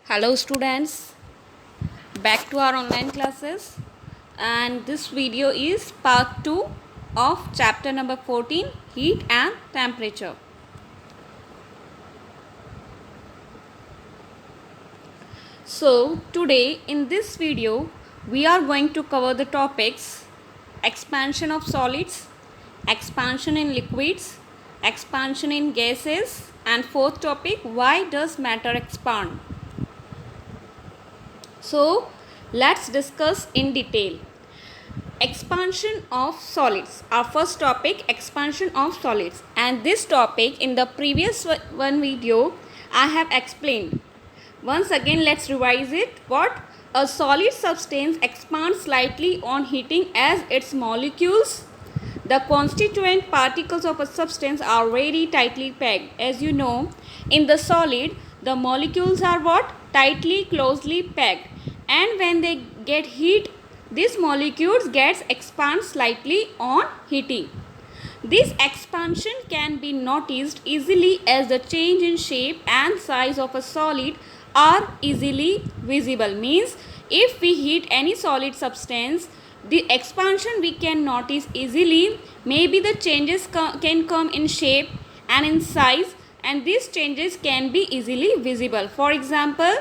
Hello students, back to our online classes, and this video is part 2 of chapter number 14, heat and temperature. So today in this video we are going to cover the topics expansion of solids, expansion in liquids, expansion in gases, and fourth topic, why does matter expand? So let's discuss in detail. Expansion of solids. Our first topic, expansion of solids. And this topic in the previous one video I have explained. Once again let's revise it. What? A solid substance expands slightly on heating as its molecules, the constituent particles of a substance, are very tightly packed. As you know, in the solid, the molecules are what? Tightly, closely packed. And when they get heat, these molecules gets expand slightly on heating. This expansion can be noticed easily as the change in shape and size of a solid are easily visible. Means if we heat any solid substance, the expansion we can notice easily. Maybe the changes can come in shape and in size, and these changes can be easily visible. For example,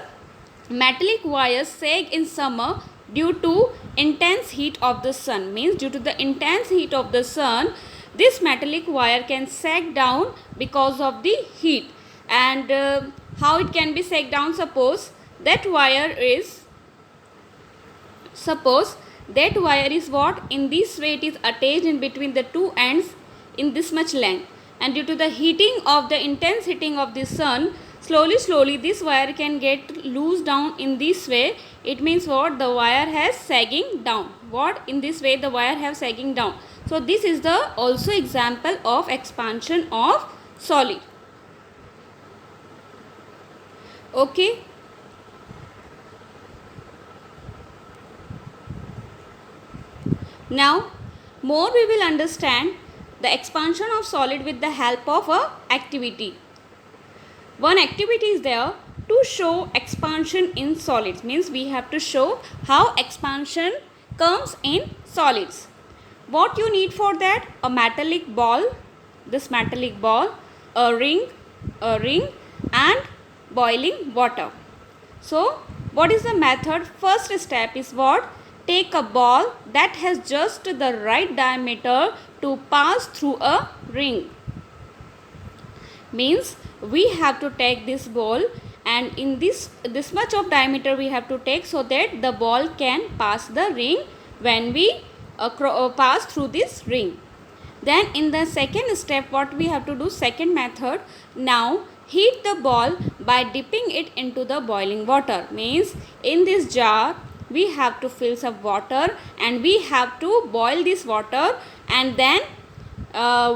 metallic wires sag in summer due to intense heat of the sun. Means due to the intense heat of the sun, this metallic wire can sag down because of the heat. And how it can be sag down? Suppose that wire is what? In this way it is attached in between the two ends in this much length, and due to the heating of the intense heating of the sun, slowly this wire can get loose down in this way. It means what? The wire has sagging down. What? In this way the wire have sagging down. So this is the also example of expansion of solid. Okay. Now more we will understand the expansion of solid with the help of a activity. One activity is there to show expansion in solids. Means we have to show how expansion comes in solids. What you need for that? A metallic ball, this metallic ball, a ring and boiling water. So what is the method? First step is what? Take a ball that has just the right diameter to pass through a ring. Means we have to take this ball, and in this much of diameter we have to take, so that the ball can pass the ring when we pass through this ring. Then in the second step, what we have to do? Second method. Now heat the ball by dipping it into the boiling water. Means in this jar we have to fill some water and we have to boil this water, and then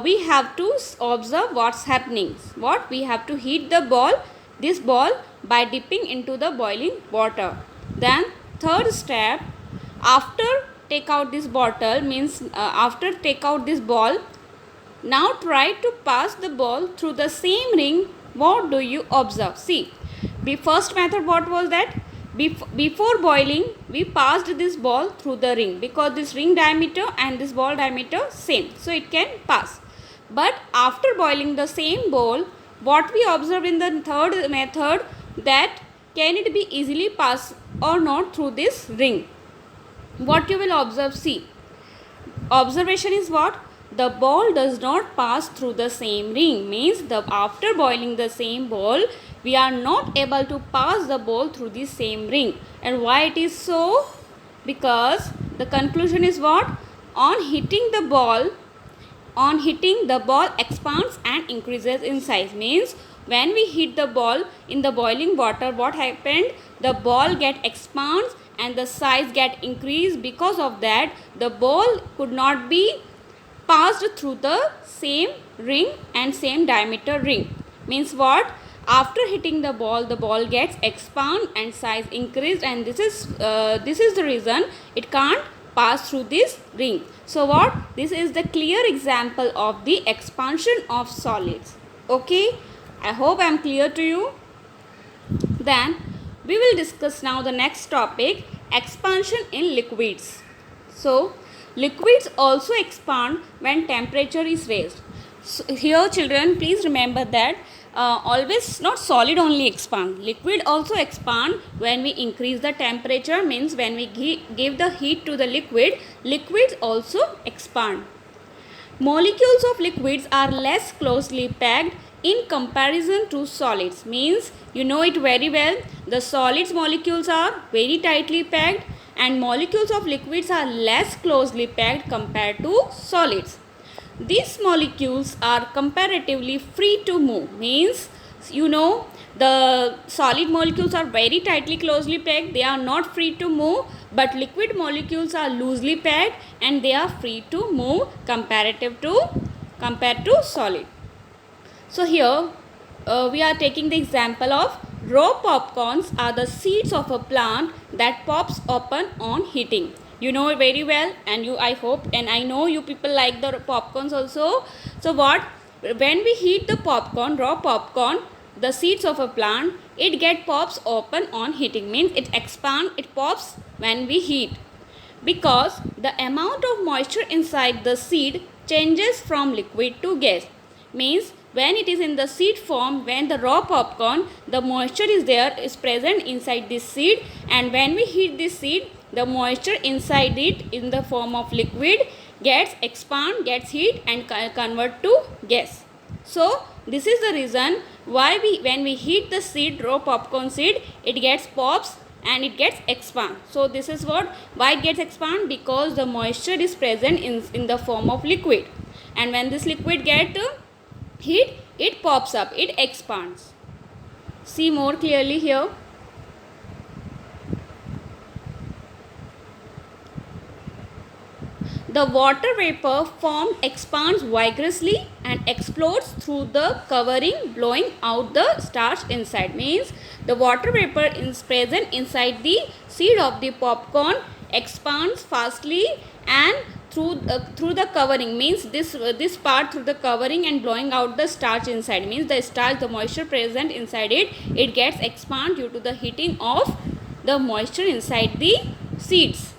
we have to observe what's happening. What? We have to heat the ball, this ball, by dipping into the boiling water. Then third step, after take out this bottle, means after take out this ball, now try to pass the ball through the same ring. What do you observe? See, the first method, what was that? Before boiling, we passed this ball through the ring because this ring diameter and this ball diameter same, so it can pass. But after boiling the same ball, what we observed in the third method, that can it be easily pass or not through this ring? What you will observe? See, observation is what? The ball does not pass through the same ring. Means after boiling the same ball, we are not able to pass the ball through the same ring. And why it is so? Because the conclusion is what? On hitting the ball expands and increases in size. Means when we hit the ball in the boiling water, what happened? The ball get expands and the size get increased. Because of that, the ball could not be passed through the same ring and same diameter ring. Means what? After hitting the ball gets expand and size increased, and this is the reason it can't pass through this ring. So what? This is the clear example of the expansion of solids. Okay, I hope I am clear to you. Then We will discuss now the next topic, expansion in liquids. So liquids also expand when temperature is raised. So here children, please remember that always not solid only expand, liquid also expand when we increase the temperature, means when we give the heat to the liquid, liquids also expand. Molecules of liquids are less closely packed in comparison to solids, means you know it very well, the solids molecules are very tightly packed and molecules of liquids are less closely packed compared to solids. These molecules are comparatively free to move, means you know the solid molecules are very tightly closely packed, they are not free to move, but liquid molecules are loosely packed and they are free to move compared to solid. So here we are taking the example of raw popcorns are the seeds of a plant that pops open on heating. You know it very well, and I hope and I know you people like the popcorns also. So what, when we heat the popcorn, raw popcorn, the seeds of a plant, it pops open on heating, means it expand, it pops when we heat, because the amount of moisture inside the seed changes from liquid to gas, means when it is in the seed form, when the raw popcorn, the moisture is present inside this seed, and when we heat this seed, the moisture inside it in the form of liquid gets heat and convert to gas. So this is the reason why when we heat the seed, raw popcorn seed, it gets pops and it gets expand. So this is why it gets expand, because the moisture is present in the form of liquid, and when this liquid get heat, it pops up, it expands. See more clearly here. The water vapor formed expands vigorously and explodes through the covering, blowing out the starch inside, means the water vapor is present inside the seed of the popcorn, expands fastly and through the covering, means this part through the covering and blowing out the starch inside, means the starch, the moisture present inside it gets expand due to the heating of the moisture inside the seeds.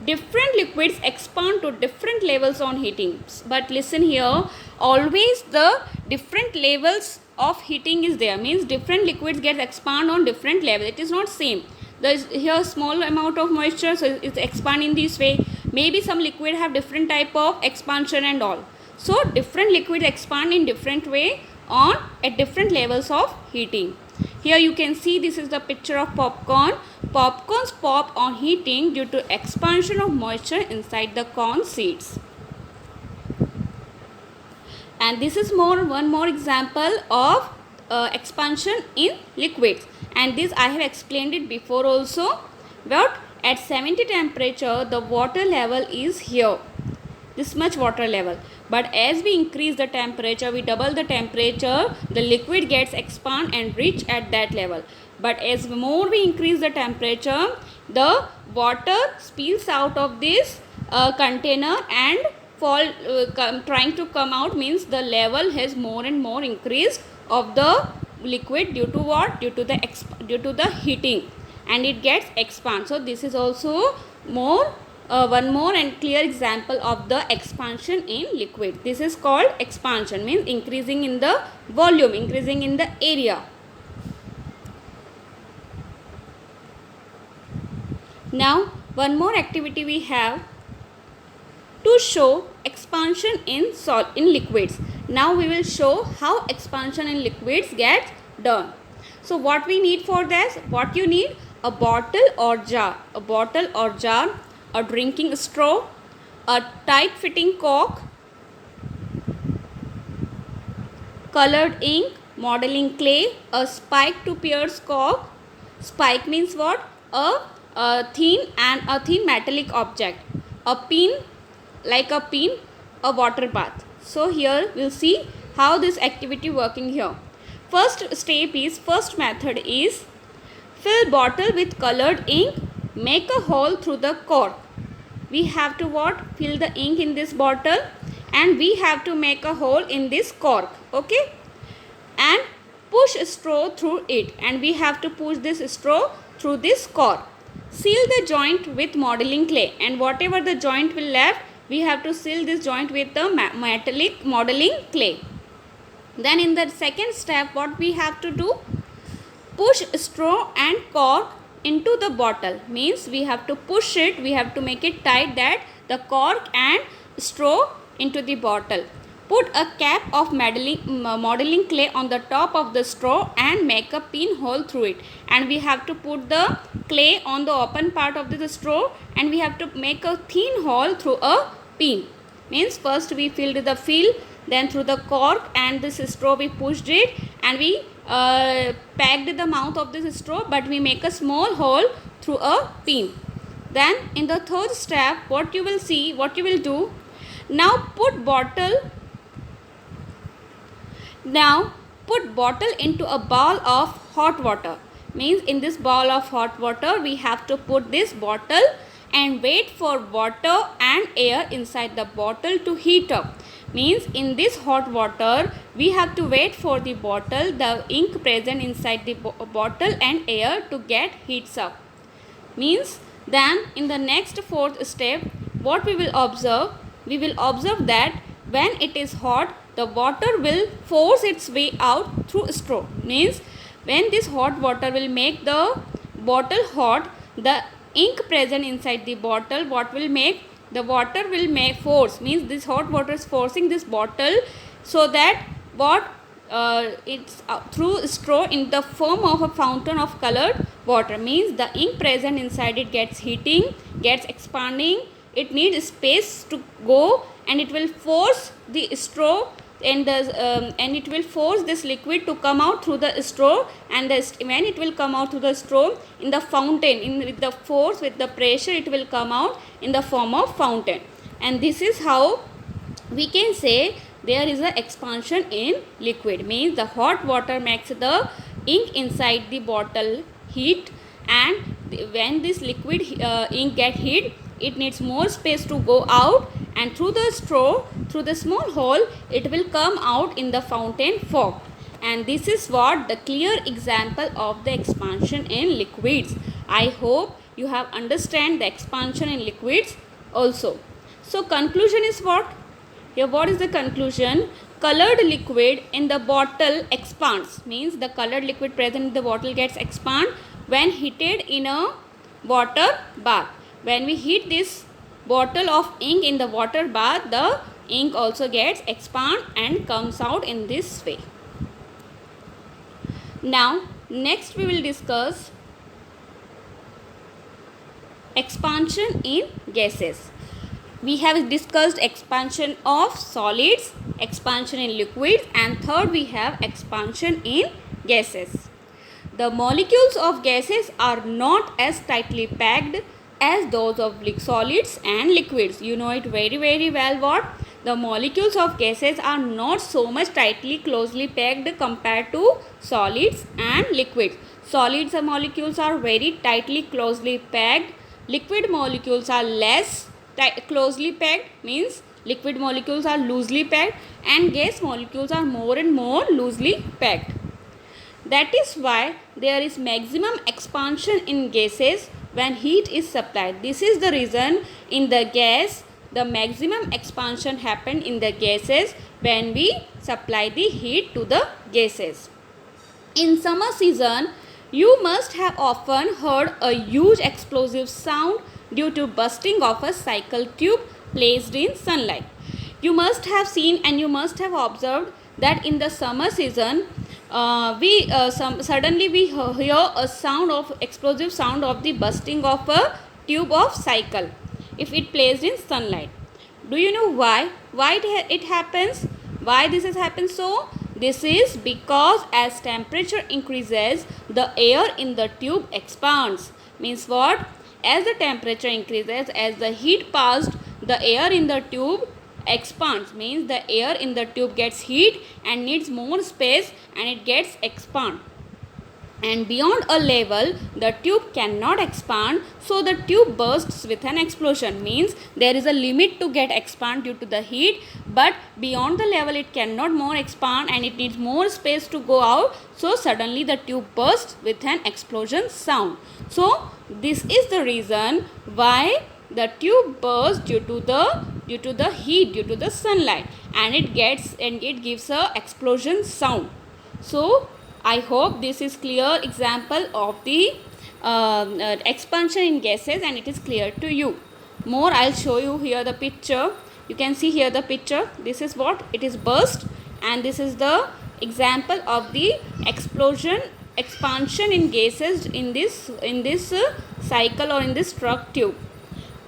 Different liquids expand to different levels on heating, but listen here, always the different levels of heating is there, means different liquids get expand on different level, it is not same. There is here small amount of moisture, so it expand in this way. Maybe some liquid have different type of expansion and all. So different liquids expand in different way at different levels of heating. Here you can see this is the picture of popcorn. Popcorns pop on heating due to expansion of moisture inside the corn seeds. And this is one more example of expansion in liquids, and this I have explained it before also, but at 70 temperature the water level is here, this much water level, but as we increase the temperature, we double the temperature, the liquid gets expand and reach at that level, but as more we increase the temperature, the water spills out of this container and trying to come out, means the level has more and more increased of the liquid due to what, due to the heating, and it gets expand. So this is also one more and clear example of the expansion in liquid. This is called expansion, means increasing in the volume, increasing in the area. Now one more activity we have to show expansion in liquids. Now we will show how expansion in liquids gets done. So what we need for this, what you need, a bottle or jar, a drinking straw, a tight fitting cork, colored ink, modeling clay, a spike to pierce cork. Spike means what? A thin metallic object, a pin, like a pin, a water bath. So here we'll see how this activity working here. First method is fill bottle with colored ink, make a hole through the cork. We have to what? Fill the ink in this bottle and we have to make a hole in this cork. Okay, and Push straw through it, and we have to push this straw through this cork. Seal the joint with modeling clay, and whatever the joint will left, we have to seal this joint with the metallic modeling clay. Then in the second step, what we have to do? Push straw and cork into the bottle. Means we have to push it, we have to make it tight, that the cork and straw into the bottle. Put a cap of modeling clay on the top of the straw and make a pinhole through it. And we have to put the clay on the open part of the straw, and we have to make a thin hole through a pin. Means first we filled the fill, then through the cork and this straw we pushed it, and we packed the mouth of this straw, but we make a small hole through a pin. Then in the third step, what you will do, now put bottle into a bowl of hot water. Means in this bowl of hot water, we have to put this bottle and wait for water and air inside the bottle to heat up. Means in this hot water, we have to wait for the bottle, the ink present inside the bottle and air to get heats up. Means then in the next fourth step, what we will observe that when it is hot, the water will force its way out through straw. Means when this hot water will make the bottle hot, the ink present inside the bottle, what will make? The water will make force. Means this hot water is forcing this bottle, so that it's through straw in the form of a fountain of colored water. Means the ink present inside it gets heating, gets expanding, it needs space to go, and it will force the straw, and it will force this liquid to come out through the straw, and when it will come out through the straw in the fountain, with the force, with the pressure, it will come out in the form of fountain. And this is how we can say there is an expansion in liquid. Means the hot water makes the ink inside the bottle heat, and when this liquid ink get heat, it needs more space to go out, and through the straw, through the small hole, it will come out in the fountain form. And this is what the clear example of the expansion in liquids. I hope you have understand the expansion in liquids also. So conclusion is what? Here what is the conclusion? Colored liquid in the bottle expands. Means the colored liquid present in the bottle gets expand when heated in a water bath. When we heat this bottle of ink in the water bath, the ink also gets expand and comes out in this way. Now next we will discuss expansion in gases. We have discussed expansion of solids, expansion in liquids, and third we have expansion in gases. The molecules of gases are not as tightly packed as those of solids and liquids. You know it very well what? The molecules of gases are not so much closely packed compared to solids and liquids. Solids molecules are very closely packed. Liquid molecules are less closely packed. Means liquid molecules are loosely packed, and gas molecules are more and more loosely packed. That is why there is maximum expansion in gases when heat is supplied. This is the reason in the gas, the maximum expansion happen in the gases when we supply the heat to the gases. In summer season, you must have often heard a huge explosive sound due to bursting of a cycle tube placed in sunlight. You must have seen and you must have observed that in the summer season, suddenly we hear a sound of explosive sound of the bursting of a tube of cycle if it placed in sunlight. Do you know why it happens? Why this has happened? So this is because as temperature increases, the air in the tube expands. Means what? As the temperature increases, as the heat passed, the air in the tube expands. Means the air in the tube gets heat and needs more space, and it gets expand. And beyond a level, the tube cannot expand, so the tube bursts with an explosion. Means there is a limit to get expand due to the heat, but beyond the level it cannot more expand and it needs more space to go out. So suddenly the tube bursts with an explosion sound. So this is the reason why the tube bursts due to the heat, due to the sunlight, and it gives a explosion sound. So I hope this is clear example of the expansion in gases, and it is clear to you. More I'll show you here the picture. You can see here the picture. This is what it is burst, and this is the example of the expansion in gases in this cycle or in this truck tube.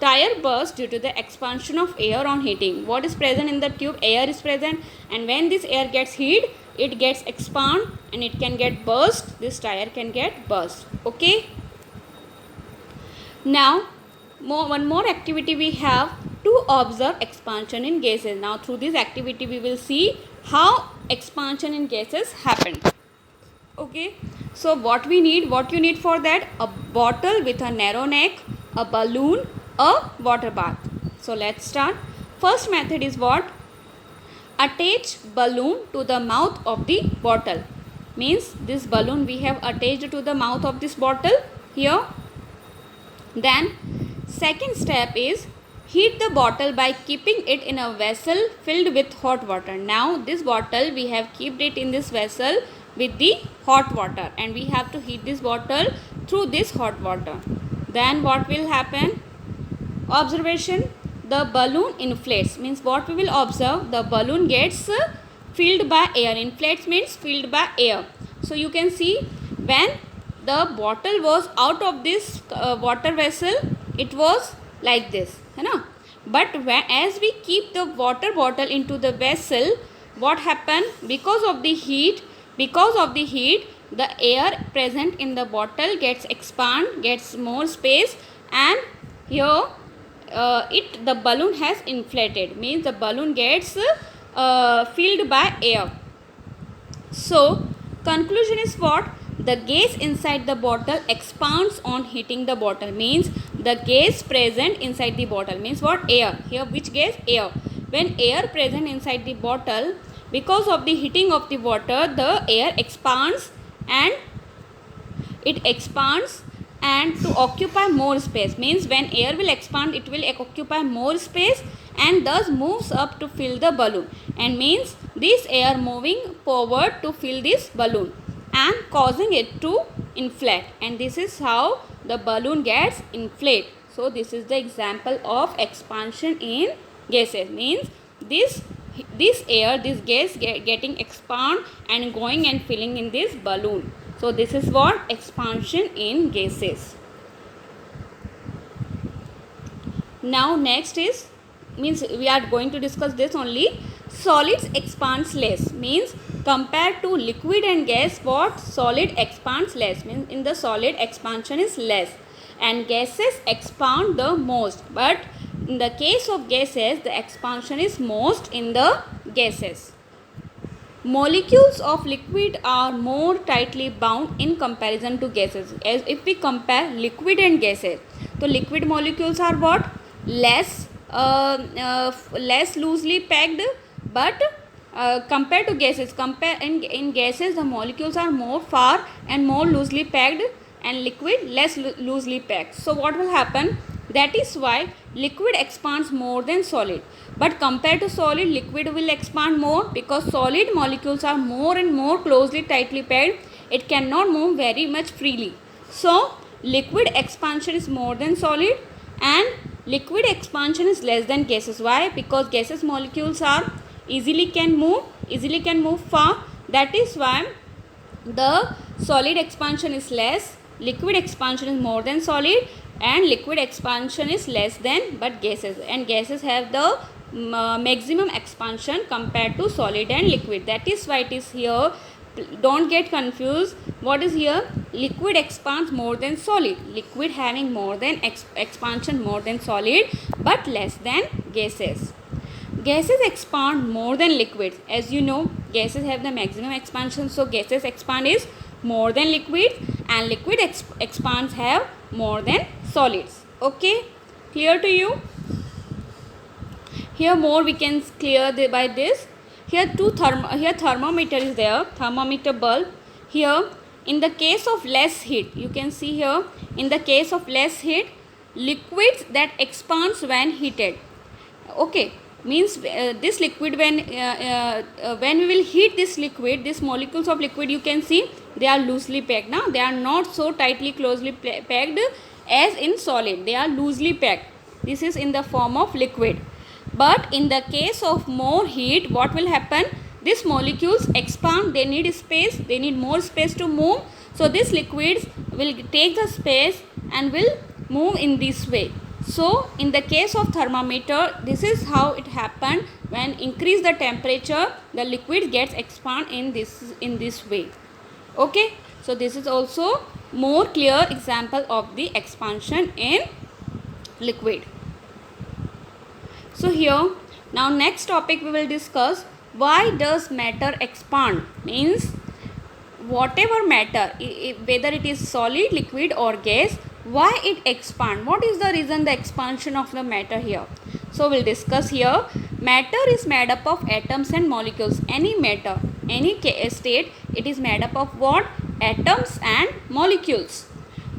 Tire burst due to the expansion of air on heating. What is present in the tube? Air is present, and when this air gets heat, it gets expand and it can get burst. This tire can get burst. Okay. Now one more activity we have to observe expansion in gases. Now through this activity we will see how expansion in gases happen. Okay. So what you need for that? A bottle with a narrow neck, a balloon, a water bath. So let's start. First method is what? Attach balloon to the mouth of the bottle. Means this balloon we have attached to the mouth of this bottle here. Then second step is heat the bottle by keeping it in a vessel filled with hot water. Now this bottle we have kept it in this vessel with the hot water, and we have to heat this bottle through this hot water. Then what will happen? Observation, the balloon inflates. Means what we will observe, the balloon gets filled by air. Inflates means filled by air. So you can see when the bottle was out of this water vessel, it was like this, but as we keep the water bottle into the vessel, what happened? Because of the heat, the air present in the bottle gets expand, gets more space, and here the balloon has inflated. Means the balloon gets filled by air. So conclusion is what? The gas inside the bottle expands on heating the bottle. Means the gas present inside the bottle means what? Air. Here which gas? Air. When air present inside the bottle, because of the heating of the water, the air expands and to occupy more space. Means when air will expand, it will occupy more space and thus moves up to fill the balloon, and means this air moving forward to fill this balloon and causing it to inflate, and this is how the balloon gets inflated. So this is the example of expansion in gases. Means this gas getting expand and going and filling in this balloon. So this is what? Expansion in gases. Now next is, means we are going to discuss this only. Solids expands less. Means compared to liquid and gas, what? Solid expands less. Means in the solid expansion is less, and gases expand the most. But in the case of gases, the expansion is most in the gases. Molecules of liquid are more tightly bound in comparison to gases. As if we compare liquid and gases, so liquid molecules are what? Less loosely packed, but compared to gases, in gases the molecules are more far and more loosely packed, and liquid less loosely packed. So what will happen? That is why liquid expands more than solid. But compared to solid, liquid will expand more, because solid molecules are more and more closely tightly packed. It cannot move very much freely. So liquid expansion is more than solid, and liquid expansion is less than gases. Why? Because gases molecules are easily can move far. That is why the solid expansion is less, liquid expansion is more than solid, and liquid expansion is less than but gases, and gases have the maximum expansion compared to solid and liquid. That is why it is here. Don't get confused. What is here? Liquid expands more than solid. Liquid having more than expansion more than solid but less than gases. Gases expand more than liquids. As you know, gases have the maximum expansion, so gases expand is more than liquids, and liquid expands have more than solids. Okay, clear to you? Here more we can clear by this. Here here thermometer is there, thermometer bulb. Here in the case of less heat, you can see here, in the case of less heat, liquids that expands when heated. Okay, means this liquid, when we will heat this liquid, these molecules of liquid, you can see they are loosely packed. Now they are not so tightly closely packed as in solid. They are loosely packed. This is in the form of liquid. But in the case of more heat, what will happen? These molecules expand. They need space. They need more space to move. So these liquids will take the space and will move in this way. So in the case of thermometer, this is how it happened. When increase the temperature, the liquid gets expand in this way. Okay, so this is also more clear example of the expansion in liquid. So here, now next topic we will discuss, why does matter expand? Means whatever matter, whether it is solid, liquid or gas, why it expand? What is the reason the expansion of the matter here? So we'll discuss here. Matter is made up of atoms and molecules. Any matter, any state, it is made up of what? Atoms and molecules,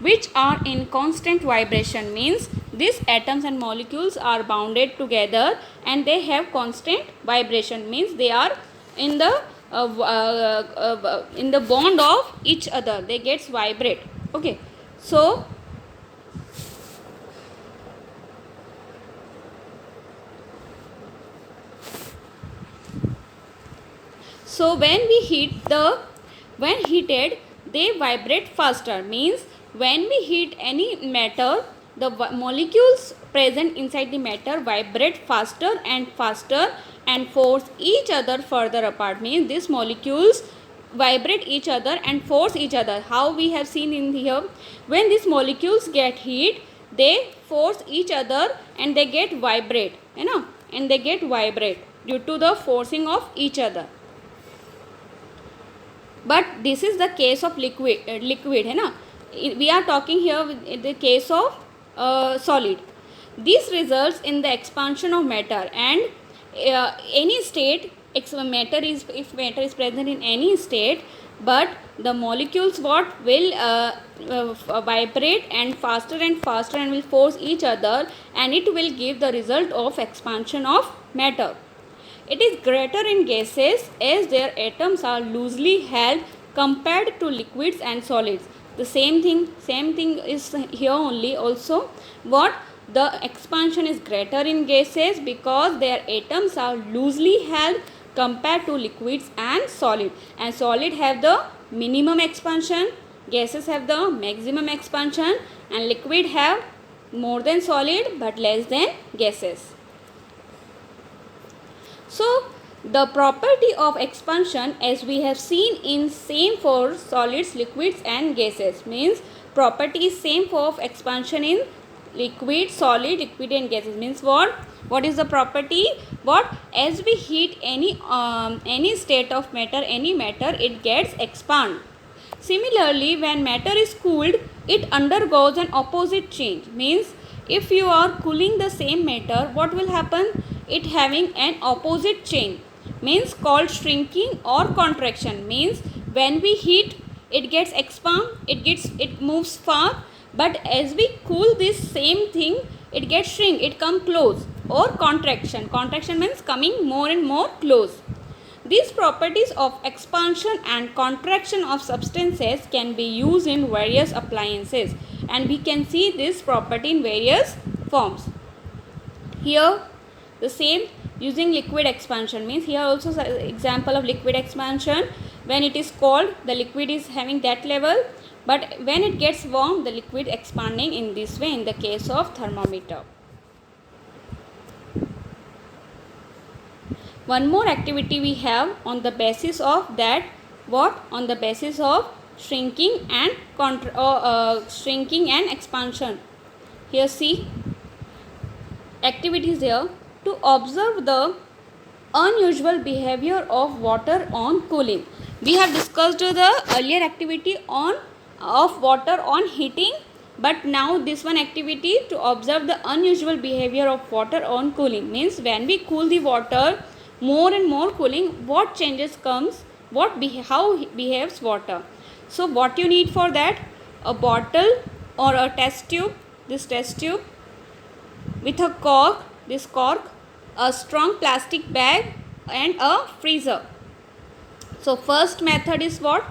which are in constant vibration. Means these atoms and molecules are bounded together and they have constant vibration. Means they are in the bond of each other. They gets vibrate. Okay, so when heated, they vibrate faster. Means when we heat any matter, the molecules present inside the matter vibrate faster and force each other further apart. Means these molecules vibrate each other and force each other. How we have seen in here, when these molecules get heat, they force each other and they get vibrate, and they get vibrate due to the forcing of each other. But this is the case of liquid, we are talking here in the case of solid. This results in the expansion of matter, and any state, if matter is present in any state, but the molecules will vibrate and faster and will force each other, and it will give the result of expansion of matter. It is greater in gases as their atoms are loosely held compared to liquids and solids. The same thing is here only also. What? The expansion is greater in gases because their atoms are loosely held compared to liquids and solid. And solid have the minimum expansion, gases have the maximum expansion, and liquid have more than solid but less than gases. So the property of expansion, as we have seen in same for solids, liquids and gases. Means property is same for expansion in liquid, solid, liquid and gases. Means what is the property? What? As we heat any state of matter, any matter, it gets expand. Similarly, when matter is cooled, it undergoes an opposite change. Means if you are cooling the same matter, what will happen? It having an opposite change, means called shrinking or contraction. Means when we heat, it gets expand, it moves far, but as we cool this same thing, it gets shrink, it come close, or contraction. Contraction means coming more and more close. These properties of expansion and contraction of substances can be used in various appliances, and we can see this property in various forms. Here the same, using liquid expansion. Means here also example of liquid expansion. When it is cold, the liquid is having that level, but when it gets warm, the liquid expanding in this way in the case of thermometer. One more activity we have on the basis of that, on the basis of shrinking and shrinking and expansion. Here see activities here. To observe the unusual behavior of water on cooling. We have discussed the earlier activity of water on heating. But now this one activity to observe the unusual behavior of water on cooling, means when we cool the water, more and more cooling, what changes comes, how behaves water. So what you need for that, a bottle or a test tube, this test tube with a cork, this cork, a strong plastic bag and a freezer. So first method is what?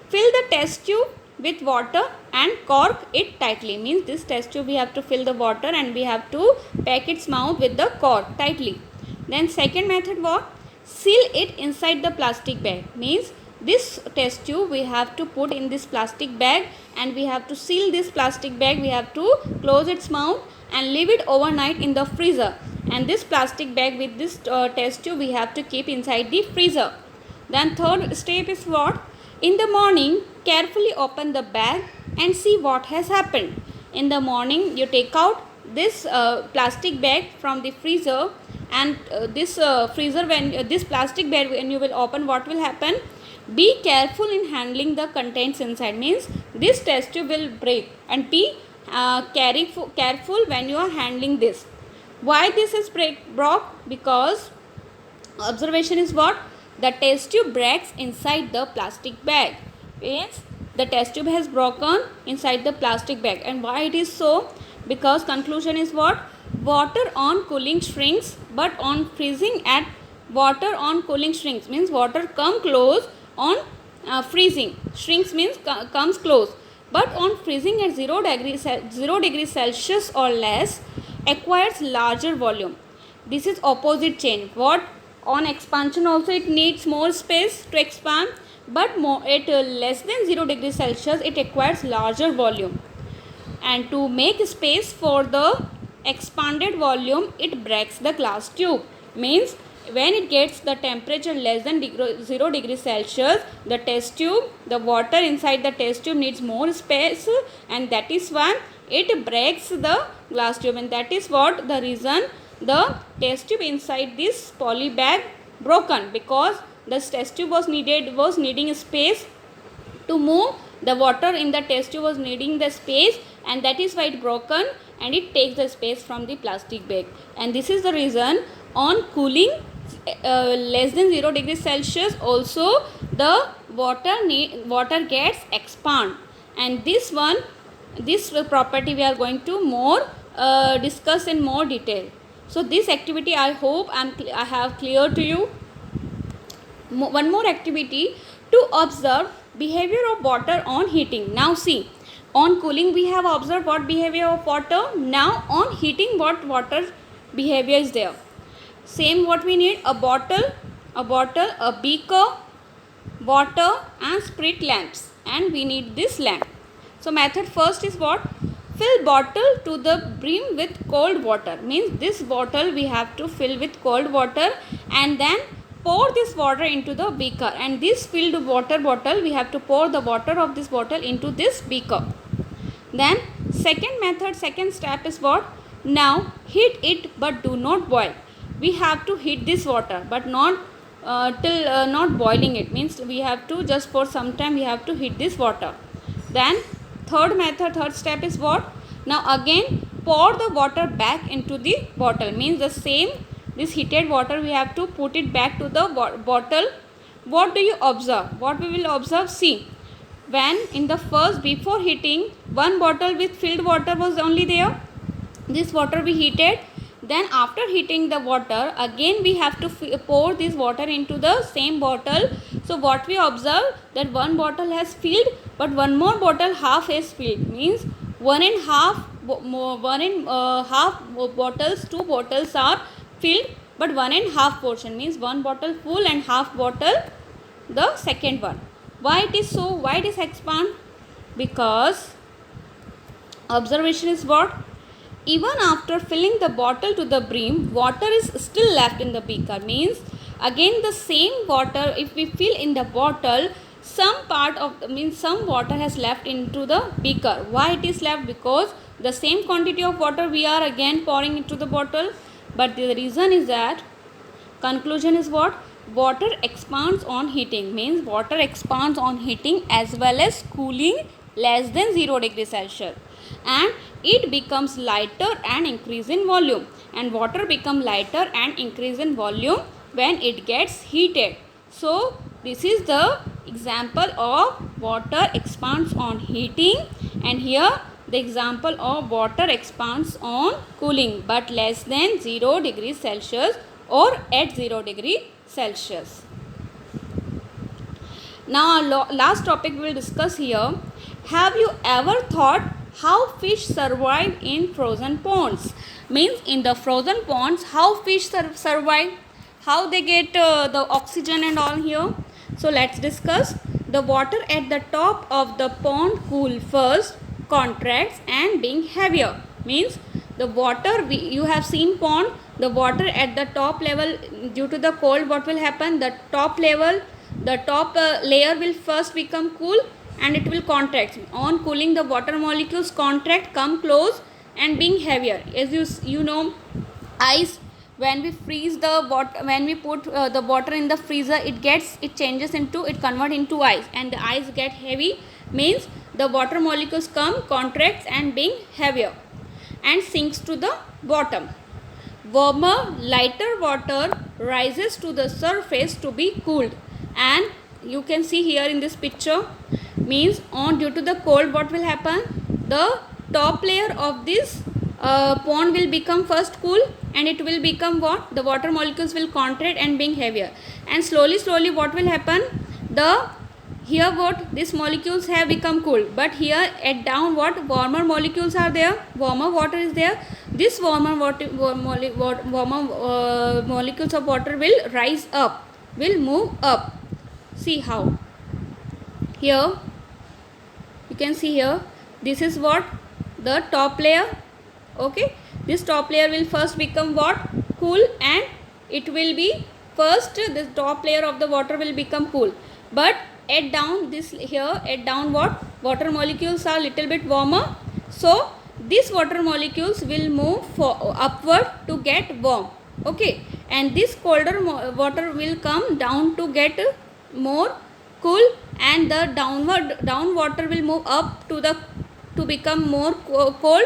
Fill the test tube with water and cork it tightly. Means this test tube we have to fill the water and we have to pack its mouth with the cork tightly. Then second method what? Seal it inside the plastic bag. Means this test tube we have to put in this plastic bag and we have to seal this plastic bag. We have to close its mouth and leave it overnight in the freezer. And this plastic bag with this test tube we have to keep inside the freezer. Then third step is what? In the morning, carefully open the bag and see what has happened. In the morning, you take out this plastic bag from the freezer, and this freezer, when this plastic bag when you will open, what will happen? Be careful in handling the contents inside. Means this test tube will break, and be careful when you are handling this. Why this is broke? Because observation is what? The test tube breaks inside the plastic bag. Means the test tube has broken inside the plastic bag. And why it is so? Because conclusion is what? Water on cooling shrinks, but on freezing at water on cooling shrinks. Means water come close on freezing. Shrinks means comes close. But on freezing at 0 degrees Celsius or less acquires larger volume. This is opposite change. What? On expansion also it needs more space to expand, but more at less than 0 degrees Celsius it acquires larger volume. And to make space for the expanded volume, it breaks the glass tube. Means when it gets the temperature less than 0 degrees Celsius, the test tube, the water inside the test tube needs more space, and that is why it breaks the glass tube. And that is what the reason the test tube inside this poly bag broken, because this test tube was needing space to move. The water in the test tube was needing the space, and that is why it broken, and it takes the space from the plastic bag. And this is the reason on cooling less than 0 degrees Celsius also the water gets expand. And this property we are going to more discuss in more detail. So this activity I hope I have clear to you. One more activity to observe behavior of water on heating. Now see, on cooling we have observed what behavior of water. Now on heating, what water behavior is there. Same what we need, a bottle, a beaker, water and spirit lamps, and we need this lamp. So method first is what? Fill bottle to the brim with cold water. Means this bottle we have to fill with cold water and then pour this water into the beaker, and this filled water bottle we have to pour the water of this bottle into this beaker. Then second step is what? Now heat it but do not boil. We have to heat this water but not not boiling it. Means we have to just for some time we have to heat this water. Then third step is what? Now again pour the water back into the bottle. Means the same, this heated water we have to put it back to the bottle. What do you observe? What we will observe? See, when in the first, before heating, one bottle with filled water was only there. This water we heated. Then after heating the water, again we have to pour this water into the same bottle. So what we observe, that one bottle has filled, but one more bottle half is filled. Means one and half bottles, two bottles are filled, but one and half portion, means one bottle full and half bottle the second one. Why it is so? Why it is expand? Because observation is what? Even after filling the bottle to the brim, water is still left in the beaker. Means again the same water, if we fill in the bottle, some water has left into the beaker. Why it is left? Because the same quantity of water we are again pouring into the bottle. But the reason is that, conclusion is what? Water expands on heating. Means water expands on heating as well as cooling less than 0 degree Celsius, and it becomes lighter and increase in volume, and water become lighter and increase in volume when it gets heated. So this is the example of water expands on heating, and here the example of water expands on cooling but less than 0 degree Celsius or at 0 degree Celsius. Now our last topic we will discuss here. Have you ever thought how fish survive in frozen ponds? Means in the frozen ponds how fish survive, how they get the oxygen and all here. So let's discuss. The water at the top of the pond cool first, contracts and being heavier. Means the water you have seen pond, the water at the top level, due to the cold what will happen, the top level, the top layer will first become cool and it will contract. On cooling the water molecules contract, come close and being heavier. As you know, ice, when we freeze the water, when we put the water in the freezer, it convert into ice, and the ice get heavy, means the water molecules come, contracts and being heavier and sinks to the bottom. Warmer, lighter water rises to the surface to be cooled, and you can see here in this picture, means on due to the cold what will happen, the top layer of this pond will become first cool and it will become what, the water molecules will contract and being heavier, and slowly what will happen, the here what these molecules have become cool, but here at down what warmer molecules are there, warmer water is there, this warmer molecules of water will rise up, will move up. See how here you can see here, this is what the top layer. Okay, this top layer will first become what, cool, and it will be first this top layer of the water will become cool, but at down this here at down what water molecules are little bit warmer, so these water molecules will move upward to get warm. Okay, and this colder water will come down to get more cool, and the down water will move up to become more cold,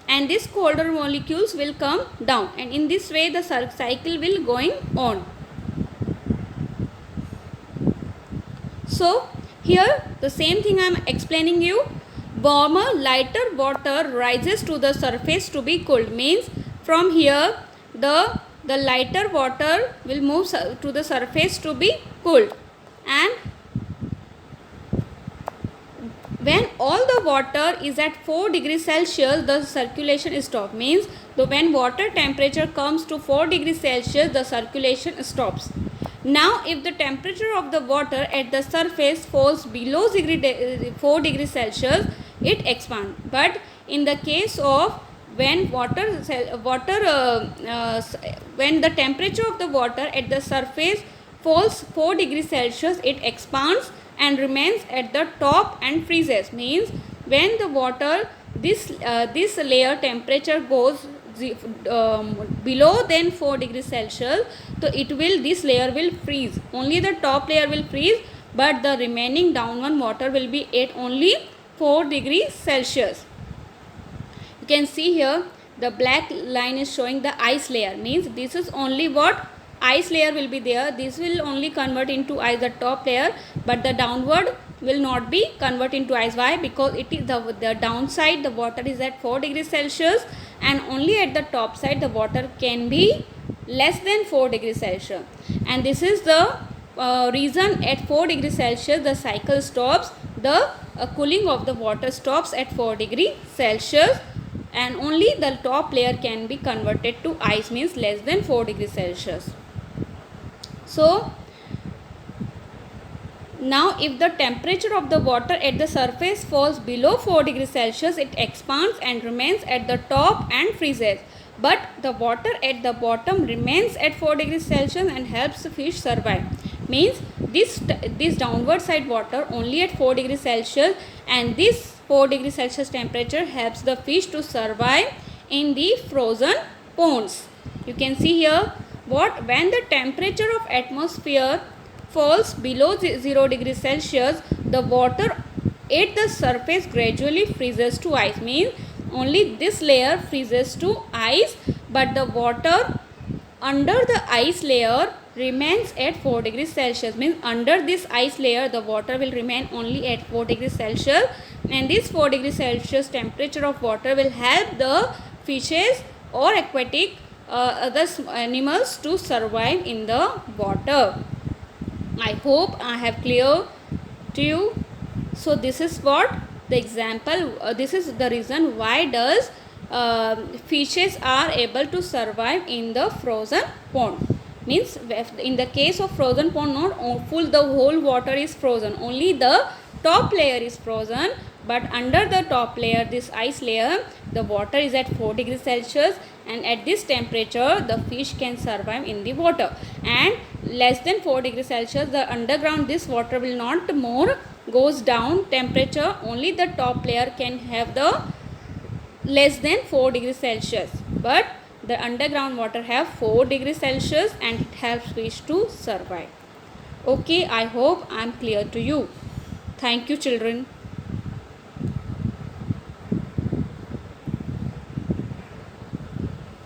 and these colder molecules will come down, and in this way the cycle will going on. So here the same thing I am explaining you. Warmer, lighter water rises to the surface to be cooled, means from here the lighter water will move to the surface to be cooled, and when all the water is at 4 degrees Celsius, the circulation stops. Means when water temperature comes to 4 degrees Celsius, the circulation stops. Now if the temperature of the water at the surface falls below 4 degrees Celsius, it expands. But in the case of when when the temperature of the water at the surface falls 4 degrees Celsius, it expands and remains at the top and freezes. Means when the water this layer temperature goes below than 4 degrees Celsius, so this layer will freeze, only the top layer will freeze, but the remaining downward water will be at only 4 degrees Celsius. You can see here the black line is showing the ice layer, means this is only what ice layer will be there, this will only convert into ice, the top layer, but the downward will not be convert into ice. Why? Because it is the downside the water is at 4 degrees Celsius, and only at the top side the water can be less than 4 degrees Celsius, and this is the reason at 4 degrees Celsius the cycle stops, the cooling of the water stops at 4 degrees Celsius, and only the top layer can be converted to ice, means less than 4 degrees Celsius. So now if the temperature of the water at the surface falls below 4 degrees Celsius, it expands and remains at the top and freezes, but the water at the bottom remains at 4 degrees Celsius and helps the fish survive. Means this downward side water only at 4 degrees Celsius, and this 4 degrees Celsius temperature helps the fish to survive in the frozen ponds. You can see here when the temperature of atmosphere falls below 0 degrees Celsius, the water At the surface gradually freezes to ice, means only this layer freezes to ice, but the water under the ice layer remains at 4 degrees Celsius, means under this ice layer the water will remain only at 4 degrees Celsius, and this 4 degrees Celsius temperature of water will help the fishes or aquatic other animals to survive in the water. I hope I have clear to you. So this is what the example, this is the reason why does fishes are able to survive in the frozen pond. Means in the case of frozen pond, not full the whole water is frozen, only the top layer is frozen, but under the top layer, this ice layer, the water is at 4 degrees Celsius, and at this temperature the fish can survive in the water. And less than 4 degrees Celsius, the underground this water will not more goes down temperature, only the top layer can have the less than 4 degrees Celsius, but the underground water have 4 degrees Celsius and it helps fish to survive. Okay, I hope I am clear to you. Thank you children.